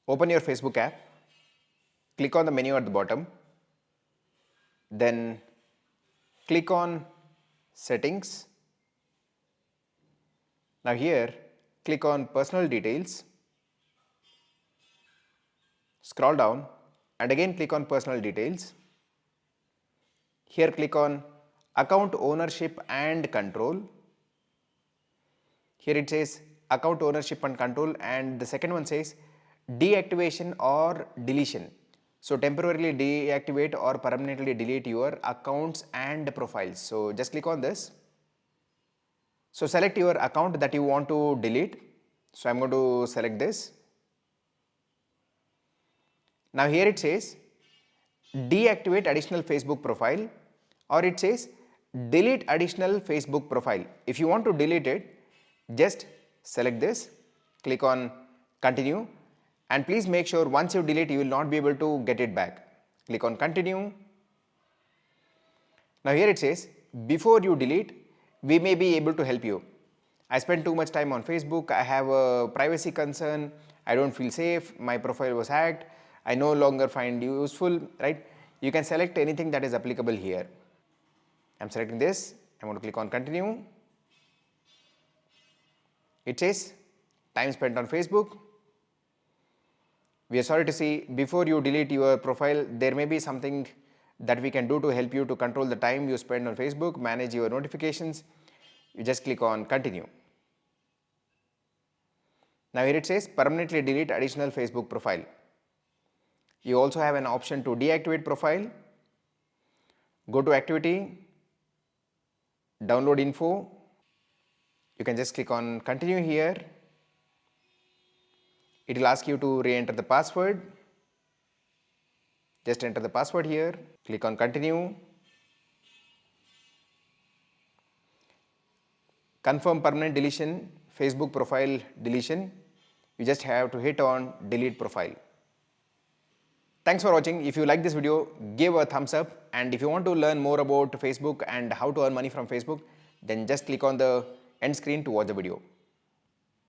Open your Facebook app, click on the menu at the bottom, then click on Settings. Now here, click on Personal Details, scroll down and again click on Personal Details. Here click on Account Ownership and Control. Here it says Account Ownership and Control, and the second one says Deactivation or Deletion. So temporarily deactivate or permanently delete your accounts and profiles. So just click on this. So select your account that you want to delete. So I'm going to select this. Now here it says deactivate additional Facebook profile, or it says delete additional Facebook profile. If you want to delete it, just select this, click on continue, and please make sure once you delete you will not be able to get it back. Click on continue. Now here it says before you delete we may be able to help you. I spent too much time on Facebook, I have a privacy concern, I don't feel safe, my profile was hacked, I no longer find useful, right? You can select anything that is applicable here. I'm selecting this, I'm going to click on continue. It says time spent on Facebook. We are sorry to see, before you delete your profile, there may be something that we can do to help you to control the time you spend on Facebook, manage your notifications. You just click on continue. Now here it says permanently delete additional Facebook profile. You also have an option to deactivate profile. Go to activity, download info. You can just click on continue here. It will ask you to re-enter the password. Just enter the password here, click on continue. Confirm permanent deletion, Facebook profile deletion. You just have to hit on delete profile. Thanks for watching. If you like this video, give a thumbs up, and if you want to learn more about Facebook and how to earn money from Facebook, then just click on the end screen to watch the video.